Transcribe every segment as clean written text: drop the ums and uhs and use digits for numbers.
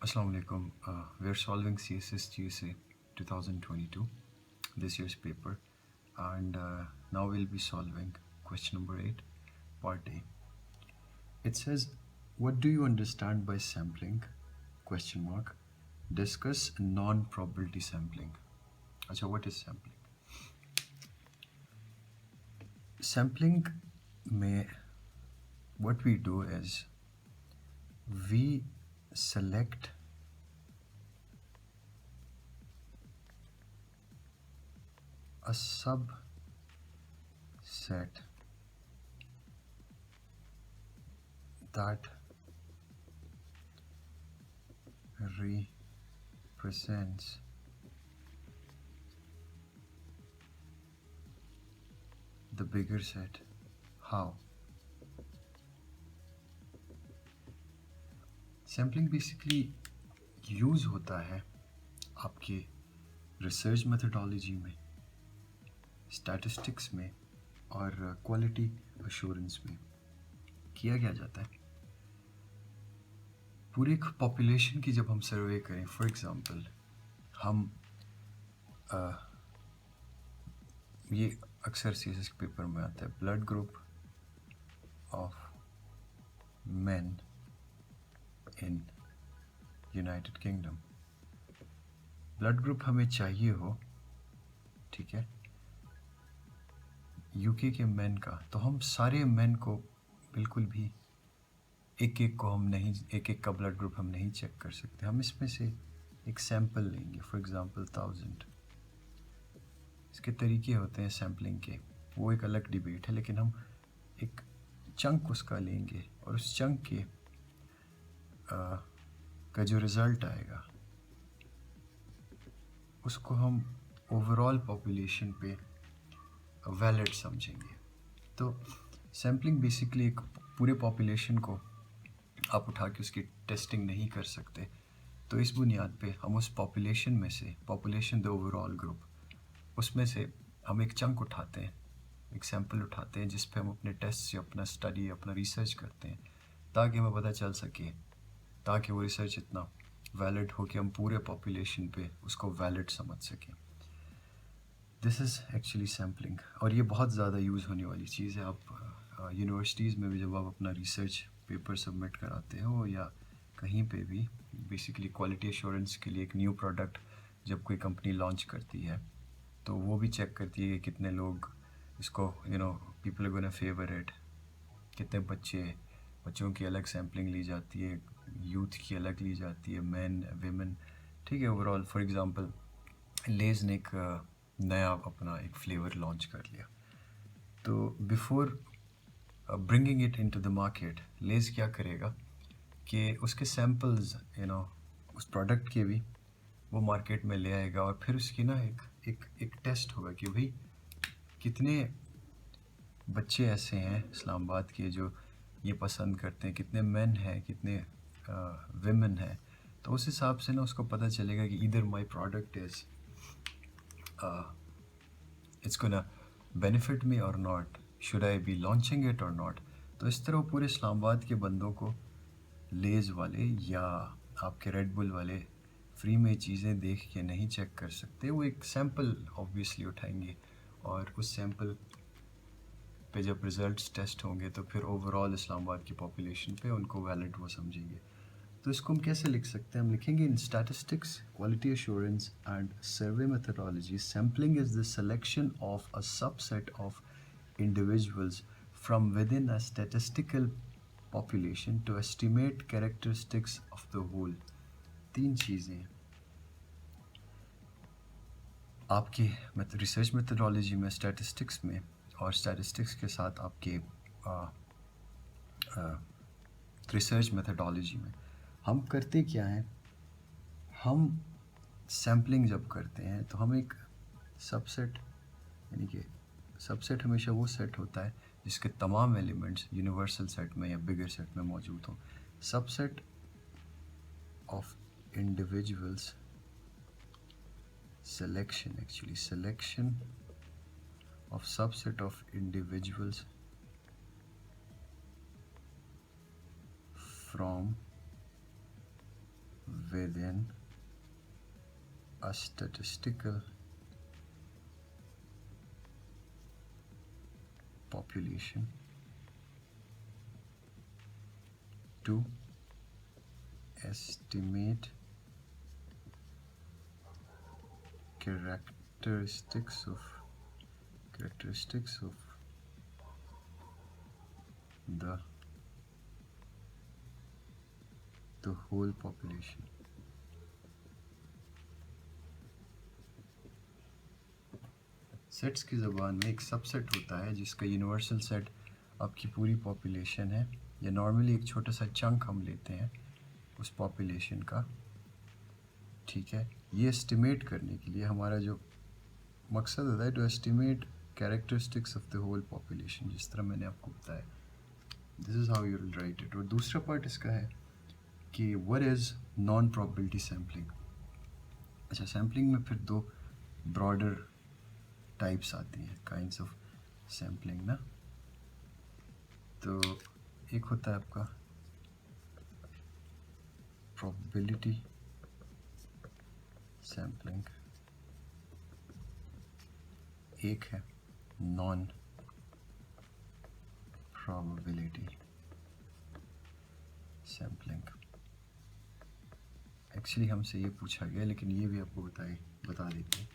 Assalamu alaikum. We're solving CSS GSA 2022, this year's paper, and now we'll be solving question number 8, part A. It says, what do you understand by sampling? Question mark. Discuss non-probability sampling. Acha, what is sampling? Sampling में what we do is we select a subset that represents the bigger set. How? Sampling basically use होता है आपके research methodology में, statistics में और quality assurance में। किया क्या जाता है, पूरी एक पॉपुलेशन की जब हम सर्वे करें, फॉर एग्ज़ाम्पल हम ये अक्सर सीएसएस के पेपर में आता है, blood group of main in United kingdom. Blood group हमें चाहिए हो, ठीक है, यूके के मेन का, तो हम सारे मेन को बिल्कुल भी एक एक का ब्लड ग्रुप हम नहीं चेक कर सकते। हम इसमें से एक सैंपल लेंगे, फॉर एग्जांपल 1000। इसके तरीके होते हैं सैम्पलिंग के, वो एक अलग डिबेट है, लेकिन हम एक चंक उसका लेंगे और उस चंक के का जो रिज़ल्ट आएगा उसको हम ओवरऑल पॉपुलेशन पे वैलिड समझेंगे। तो सैम्पलिंग बेसिकली एक पूरे पॉपुलेशन को आप उठा के उसकी टेस्टिंग नहीं कर सकते, तो इस बुनियाद पे हम उस पॉपुलेशन में से, पॉपुलेशन द ओवरऑल ग्रुप, उसमें से हम एक चंक उठाते हैं, एक सैम्पल उठाते हैं जिस पे हम अपने टेस्ट या अपना स्टडी, अपना रिसर्च करते हैं, ताकि हमें पता चल सके, ताकि वो रिसर्च इतना वैलिड हो कि हम पूरे पॉपुलेशन पे उसको वैलिड समझ सकें। दिस इज़ एक्चुअली सैम्पलिंग, और ये बहुत ज़्यादा यूज़ होने वाली चीज़ है। आप यूनिवर्सिटीज़ में भी जब आप अपना रिसर्च पेपर सबमिट कराते हो या कहीं पे भी, बेसिकली क्वालिटी एश्योरेंस के लिए एक न्यू प्रोडक्ट जब कोई कंपनी लॉन्च करती है तो वो भी चेक करती है कि कितने लोग इसको people are gonna favour it, कितने बच्चों की अलग सैम्पलिंग ली जाती है, यूथ की अलग ली जाती है, मैन वेमेन, ठीक है। ओवरऑल फॉर एग्ज़ाम्पल लेज़ ने एक नया अपना एक फ्लेवर लॉन्च कर लिया, तो before bringing it into the market, Lay's क्या करेगा कि उसके सैम्पल्स उस प्रोडक्ट के भी वो मार्केट में ले आएगा, और फिर उसकी ना एक टेस्ट होगा कि भाई कितने बच्चे ऐसे हैं इस्लामाबाद के जो ये पसंद करते हैं, कितने मेन हैं, कितने विमेन हैं। तो उस हिसाब से ना उसको पता चलेगा कि इधर my product is it's gonna benefit me और not, should I be launching it और नॉट। तो इस तरह वो पूरे इस्लामाबाद के बंदों को लेज़ वाले या आपके रेड बुल वाले फ्री में चीज़ें देख के नहीं चेक कर सकते। वो एक सैम्पल ऑब्वियसली उठाएंगे, और उस सैम्पल पे जब रिज़ल्ट्स टेस्ट होंगे तो फिर ओवरऑल इस्लामाबाद की पॉपुलेशन पे उनको वैलिड वो समझेंगे। तो इसको हम कैसे लिख सकते हैं, हम लिखेंगे इन statistics, quality assurance and survey methodology, sampling is the selection of a subset of individuals from within a statistical population to estimate characteristics of the whole। तीन चीज़ें आपके रिसर्च मेथडोलॉजी में, स्टैटिस्टिक्स में, और स्टैटिस्टिक्स के साथ आपके रिसर्च मेथडोलॉजी में हम करते क्या हैं, हम सैम्पलिंग जब करते हैं तो हम एक सबसेट, यानी कि सबसेट हमेशा वो सेट होता है जिसके तमाम एलिमेंट्स यूनिवर्सल सेट में या बिगर सेट में मौजूद हों। Subset of individuals selection, actually selection of subset of individuals from within a statistical population to estimate characteristics of the whole population. Sets की ज़बान में एक सबसेट होता है जिसका यूनिवर्सल सेट आपकी पूरी पॉपुलेशन है, या नॉर्मली एक छोटा सा चंक हम लेते हैं उस पॉपुलेशन का, ठीक है। ये एस्टिमेट करने के लिए हमारा जो मकसद होता है, to estimate characteristics of the whole population, जिस तरह मैंने आपको बताया। This is how you will write it. और दूसरा पार्ट इसका है कि what is non probability sampling. अच्छा, सैम्पलिंग में फिर दो ब्रॉडर टाइप्स आती हैं, काइंड्स ऑफ सैम्पलिंग ना। तो एक होता है आपका प्रोबेबिलिटी सैम्पलिंग, एक है नॉन प्रोबेबिलिटी सैम्पलिंग। एक्चुअली हमसे ये पूछा गया, लेकिन ये भी आपको बता देते हैं।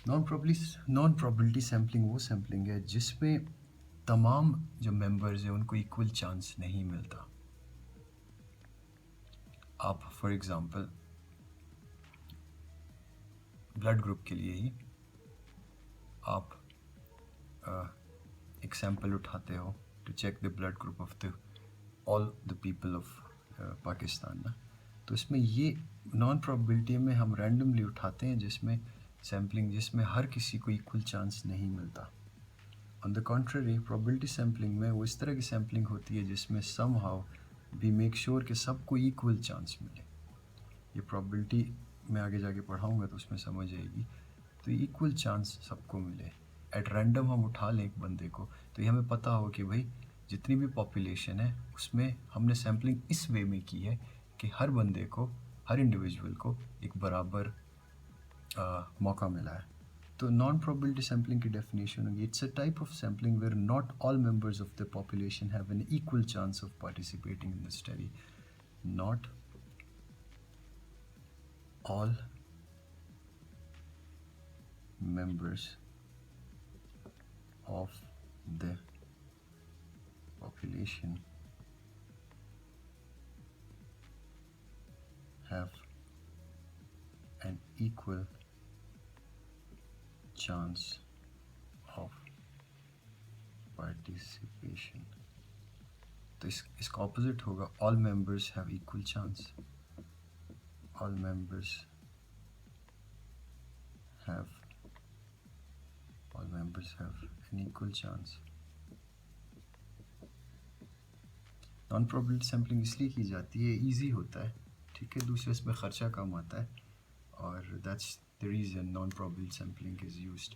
नॉन प्रोबेबिलिटी सैम्पलिंग वो सैम्पलिंग है जिसमें तमाम जो मेंबर्स हैं उनको इक्वल चांस नहीं मिलता। आप फॉर एग्ज़ाम्पल ब्लड ग्रुप के लिए ही आप एक सैंपल उठाते हो to check the blood group of the all the people of Pakistan ना। तो इसमें ये नॉन प्रोबेबिलिटी में हम रैंडमली उठाते हैं, जिसमें सैम्पलिंग जिसमें हर किसी को इक्वल चांस नहीं मिलता। On the contrary probability sampling में वो इस तरह की सैम्पलिंग होती है जिसमें somehow we make sure कि सबको इक्वल चांस मिले। ये प्रोबेबिलिटी मैं आगे जाके पढ़ाऊँगा तो उसमें समझ आएगी। तो इक्वल चांस सबको मिले, एट रैंडम हम उठा लें एक बंदे को, तो ये हमें पता हो कि भाई जितनी भी पॉपुलेशन है उसमें हमने सैम्पलिंग इस वे में की है कि हर बंदे को, हर इंडिविजुअल को एक बराबर मौका मिला है। तो नॉन प्रोबेबिलिटी सैम्पलिंग की डेफिनेशन होगी, it's a type of sampling where not all members of the population have an equal chance of participating in the study. Not all members of the population have an equal chance of participation। तो इसका opposite होगा all members have equal chance। all members have an equal chance। Non probability sampling इसलिए की जाती है, easy होता है, ठीक है। दूसरे इसमें ख़र्चा कम आता है, और that's the reason non probability sampling is used.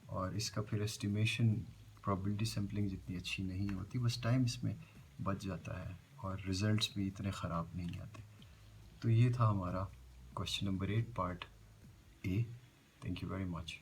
और इसका फिर एस्टिमेशन प्रोबेबिलिटी सैम्पलिंग जितनी अच्छी नहीं होती, बस टाइम इसमें बच जाता है और रिज़ल्ट्स भी इतने ख़राब नहीं आते। तो ये था हमारा question number 8 part A. Thank you very much.